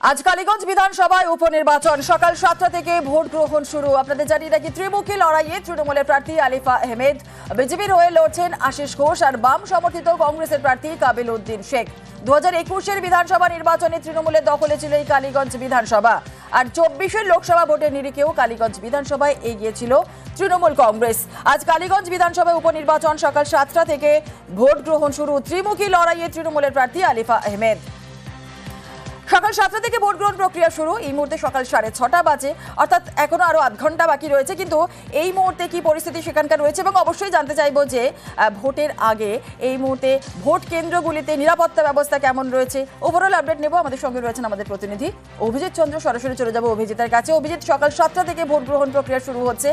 আজ কালীগঞ্জ বিধানসভায় উপনির্বাচন সকাল 7টা থেকে ভোট গ্রহণ শুরু। আপনাদের জানিয়ে রাখি, ত্রিমুখী লড়াইয়ে তৃণমূলের প্রার্থী আলিফা আহমেদ, বিজেপির হয়ে লড়ছেন আশিস ঘোষ আর বাম সমর্থিত কংগ্রেসের প্রার্থী কাবিল উদ্দিন শেখ। 2021-এর বিধানসভা নির্বাচনে তৃণমূলের দখলে ছিল এই কালীগঞ্জ বিধানসভা, আর 24-এর লোকসভা ভোটের নিরিখেও কালীগঞ্জ বিধানসভায় এগিয়ে ছিল তৃণমূল কংগ্রেস। আজ কালীগঞ্জ বিধানসভায় উপনির্বাচন সকাল 7টা থেকে ভোট গ্রহণ শুরু। ত্রিমুখী লড়াইয়ে তৃণমূলের প্রার্থী আলিফা আহমেদ। সকাল 7টা থেকে ভোট গ্রহণ প্রক্রিয়া শুরু। এই মুহূর্তে সকাল 6:30 বাজে, অর্থাৎ এখনো আরো আধ ঘন্টা বাকি রয়েছে। কিন্তু এই মুহূর্তে কি পরিস্থিতি সেখানকার রয়েছে, এবং অবশ্যই জানতে চাইবো যে ভোটের আগে এই মুহূর্তে ভোট কেন্দ্রগুলিতে নিরাপত্তা ব্যবস্থা কেমন রয়েছে। ওভারঅল আপডেট নেব। আমাদের সঙ্গে রয়েছেন আমাদের প্রতিনিধি অভিজিৎ চন্দ্র। সরাসরি চলে যাবো অভিজিতের কাছে। অভিজিৎ, সকাল 7টা থেকে ভোট গ্রহণ প্রক্রিয়া শুরু হচ্ছে।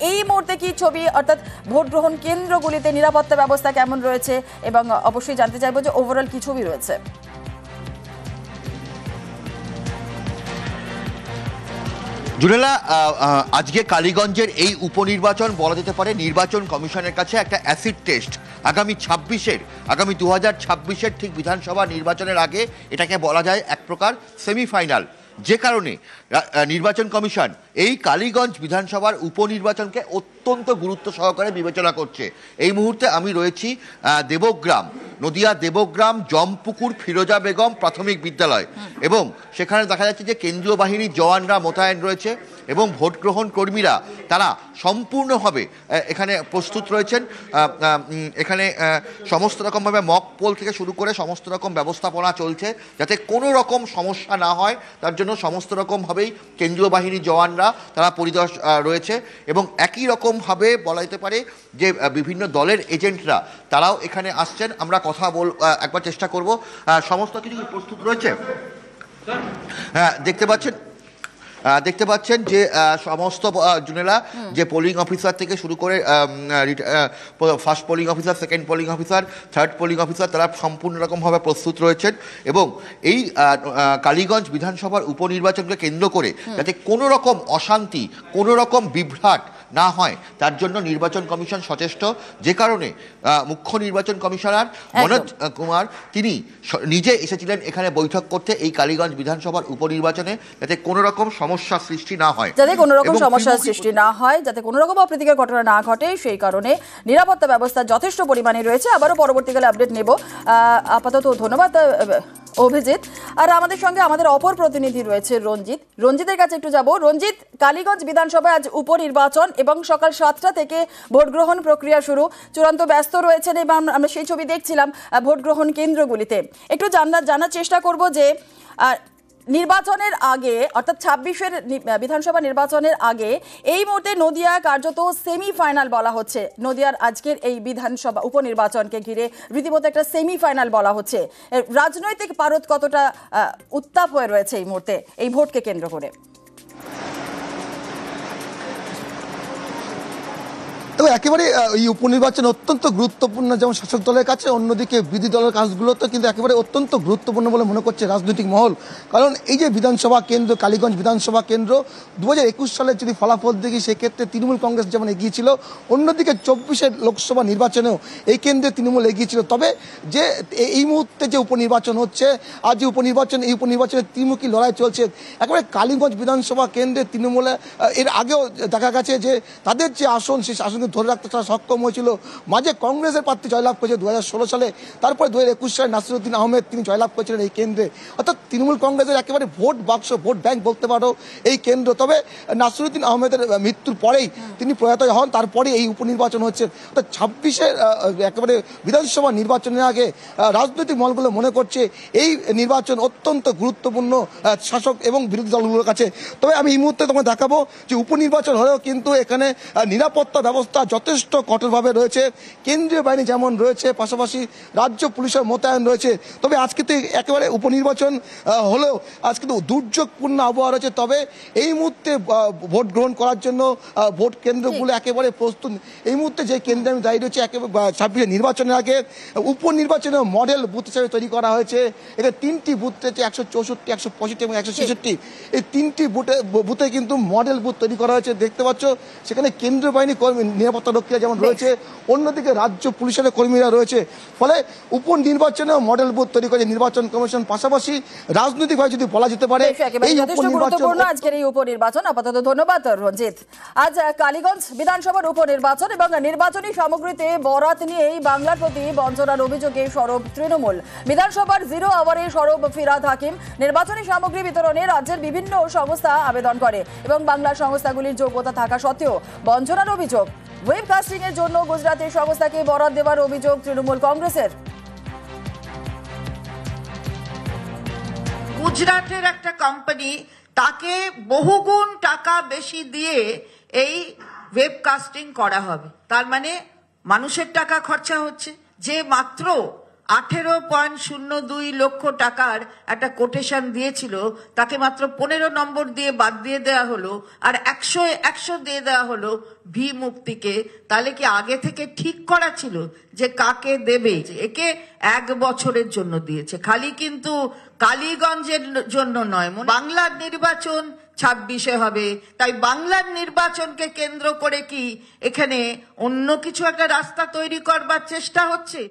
এই মুহূর্তে কি ছবি, অর্থাৎ ভোট গ্রহণ কেন্দ্রগুলিতে নিরাপত্তা ব্যবস্থা কেমন রয়েছে, এবং অবশ্যই জানতে চাইবো যে ওভারঅল কি ছবি রয়েছে। জুনেলা, আজকে কালীগঞ্জের এই উপনির্বাচন বলা যেতে পারে নির্বাচন কমিশনের কাছে একটা অ্যাসিড টেস্ট। আগামী 2026-এর ঠিক বিধানসভা নির্বাচনের আগে এটাকে বলা যায় এক প্রকার সেমিফাইনাল, যে কারণে নির্বাচন কমিশন এই কালীগঞ্জ বিধানসভার উপনির্বাচনকে অত্যন্ত গুরুত্ব সহকারে বিবেচনা করছে। এই মুহূর্তে আমি রয়েছি দেবগ্রাম, নদিয়া দেবগ্রাম জমপুকুর ফিরোজা বেগম প্রাথমিক বিদ্যালয়, এবং সেখানে দেখা যাচ্ছে যে কেন্দ্রীয় বাহিনীর জওয়ানরা মোতায়েন রয়েছে এবং ভোট গ্রহণ কর্মীরা তারা সম্পূর্ণভাবে এখানে প্রস্তুত রয়েছেন। এখানে সমস্ত রকমভাবে মক পোল থেকে শুরু করে সমস্ত রকম ব্যবস্থাপনা চলছে যাতে কোনো রকম সমস্যা না হয়, তার জন্য সমস্ত রকমভাবেই কেন্দ্রীয় বাহিনীর জওয়ানরা তারা রয়েছে। এবং একই রকমভাবে বলা যেতে পারে যে বিভিন্ন দলের এজেন্টরা তারাও এখানে আসছেন। আমরা কথা একবার চেষ্টা করব। সমস্ত কিছু প্রস্তুত রয়েছে। হ্যাঁ, দেখতে পাচ্ছেন যে সমস্ত জুনেলা, যে পোলিং অফিসার থেকে শুরু করে first polling officer, second polling officer, third polling officer, তারা সম্পূর্ণ রকমভাবে প্রস্তুত রয়েছেন। এবং এই কালীগঞ্জ বিধানসভার উপনির্বাচনকে কেন্দ্র করে যাতে কোনো রকম অশান্তি, কোনো রকম বিভ্রাট না হয়, তার জন্য নির্বাচন কমিশন সচেষ্ট। যে কারণে মুখ্য নির্বাচন কমিশনার মনোজ কুমার তিনি নিজে এসেছিলেন এখানে বৈঠক করতে এই কালীগঞ্জ বিধানসভার উপনির্বাচনে, যাতে কোনো রকম সমস্যা সৃষ্টি না হয়, যাতে কোনো রকম সমস্যার সৃষ্টি না হয়, যাতে কোনো রকম অপ্রীতিকর ঘটনা না ঘটে, সেই কারণে নিরাপত্তা ব্যবস্থা যথেষ্ট পরিমাণে রয়েছে। আবারও পরবর্তীকালে আপডেট নেব। আপাতত ধন্যবাদ অভিজিৎ। আর আমাদের সঙ্গে আমাদের অপর প্রতিনিধি রয়েছে রঞ্জিতের কাছে একটু যাব। রঞ্জিত, কালীগঞ্জ বিধানসভায় আজ উপনির্বাচন এবং সকাল 7টা থেকে ভোট গ্রহণ প্রক্রিয়া শুরু। চূড়ান্ত ব্যস্ত রয়েছেন এবং আমরা সেই ছবি দেখছিলাম ভোট গ্রহণ কেন্দ্রগুলিতে। একটু জানার চেষ্টা করব যে নির্বাচনের আগে, অর্থাৎ 26-এর বিধানসভা নির্বাচনের আগে এই মুহূর্তে নদিয়া কার্যত সেমিফাইনাল বলা হচ্ছে। নদিয়ার আজকের এই বিধানসভা উপনির্বাচনকে ঘিরে রীতিমতো একটা সেমিফাইনাল বলা হচ্ছে। রাজনৈতিক পারদ কতটা উত্তাপ হয়ে রয়েছে এই মুহূর্তে এই ভোটকে কেন্দ্র করে? তবে একেবারে এই উপনির্বাচন অত্যন্ত গুরুত্বপূর্ণ, যেমন শাসক দলের কাছে, অন্যদিকে বিরোধী দলের কাজগুলো তো কিন্তু একেবারে অত্যন্ত গুরুত্বপূর্ণ বলে মনে করছে রাজনৈতিক মহল। কারণ এই যে বিধানসভা কেন্দ্র, কালীগঞ্জ বিধানসভা কেন্দ্র, 2021 সালের যদি ফলাফল দেখি সেক্ষেত্রে তৃণমূল কংগ্রেস যেমন এগিয়েছিল, অন্যদিকে 24-এর লোকসভা নির্বাচনেও এই কেন্দ্রে তৃণমূল এগিয়েছিল। তবে যে এই মুহূর্তে যে উপনির্বাচন হচ্ছে, আজ যে এই উপনির্বাচনে ত্রিমুখী লড়াই চলছে। একেবারে কালীগঞ্জ বিধানসভা কেন্দ্রে তৃণমূলে এর আগেও দেখা গেছে যে তাদের যে আসন, সেই আসন ধরে রাখতে তারা সক্ষম হয়েছিল। মাঝে কংগ্রেসের প্রার্থী জয়লাভ করেছে 2016 সালে, তারপরে 2021 সালে নাসিরউদ্দিন আহমেদ তিনি জয়লাভ করেছিলেন এই কেন্দ্রে। অর্থাৎ তৃণমূল কংগ্রেসের একেবারে ভোট বাক্স, ভোট ব্যাংক বলতে পারো এই কেন্দ্র। তবে নাসিরউদ্দিন আহমেদের মৃত্যুর পরেই তিনি প্রয়াত হন, তারপরে এই উপনির্বাচন হচ্ছে। অর্থাৎ 26-এর একেবারে বিধানসভা নির্বাচনের আগে রাজনৈতিক মহলগুলো মনে করছে এই নির্বাচন অত্যন্ত গুরুত্বপূর্ণ শাসক এবং বিরোধী দলগুলোর কাছে। তবে আমি এই মুহূর্তে তোমাকে দেখাবো যে উপনির্বাচন হলেও কিন্তু এখানে নিরাপত্তা ব্যবস্থা যথেষ্ট কঠোরভাবে রয়েছে। কেন্দ্রীয় বাহিনী যেমন রয়েছে, পাশাপাশি রাজ্য পুলিশের মোতায়েন রয়েছে। তবে আজকে তো একেবারে উপনির্বাচন হলেও আজ কিন্তু দুর্যোগপূর্ণ আবহাওয়া রয়েছে। তবে এই মুহূর্তে ভোট গ্রহণ করার জন্য ভোট কেন্দ্রগুলো একেবারে প্রস্তুত। এই মুহূর্তে যে কেন্দ্রে আমি দাঁড়িয়ে রয়েছে, একেবারে 26 নির্বাচনের আগে উপনির্বাচনের মডেল বুথ হিসাবে তৈরি করা হয়েছে। এখানে 3টি বুথ রয়েছে, 164, 165 এবং 166। এই 3টি বুথে কিন্তু মডেল বুথ তৈরি করা হয়েছে। দেখতে পাচ্ছ সেখানে কেন্দ্রীয় বাহিনী নিরাপত্তা রক্ষীরা যেমন রয়েছে, অন্যদিকে রাজ্য পুলিশের কর্মীরা রয়েছে। ফলে উপনির্বাচনেও মডেল বুথ তৈরি করেছে নির্বাচন কমিশন। পাশাপাশি রাজনৈতিকভাবে যদি বলা যেতে পারে এই যথেষ্ট গুরুত্বপূর্ণ আজকের এই উপনির্বাচন। আপাতত ধন্যবাদ রঞ্জিত। আজ কালীগঞ্জ বিধানসভার উপনির্বাচন এবং নির্বাচনী সামগ্রীতে বরাত নিয়েই বাংলার প্রতি বঞ্চনার অভিযোগে সরব তৃণমূল। বিধানসভার 0 আওয়ারে সরব ফিরহাদ হাকিম। নির্বাচনী সামগ্রী বিতরণে রাজ্যের বিভিন্ন সংস্থা আবেদন করে এবং বাংলার সংস্থাগুলির যোগ্যতা থাকা সত্ত্বেও বঞ্চনার অভিযোগ। ওয়েবকাস্টিং এর জন্য গুজরাটের সংস্থাকে বরাত দেওয়ার অভিযোগ তৃণমূল কংগ্রেসের। গুজরাটের একটা কোম্পানি, তাকে বহুগুণ টাকা বেশি দিয়ে এই ওয়েবকাস্টিং করা হবে। তার মানে মানুষের টাকা খরচা হচ্ছে। যে মাত্র 18.02 লক্ষ টাকার একটা কোটেশন দিয়েছিল, তাকে মাত্র 15 নম্বর দিয়ে বাদ দিয়ে দেওয়া হলো, আর 100 দিয়ে দেওয়া হলো ভি মুক্তিকে। তাহলে কি আগে থেকে ঠিক করা ছিল যে কাকে দেবে? একে 1 বছরের জন্য দিয়েছে, খালি কিন্তু কালীগঞ্জের জন্য নয়। বাংলার নির্বাচন 26-এ হবে, তাই বাংলার নির্বাচনকে কেন্দ্র করে কি এখানে অন্য কিছু একটা রাস্তা তৈরি করবার চেষ্টা হচ্ছে?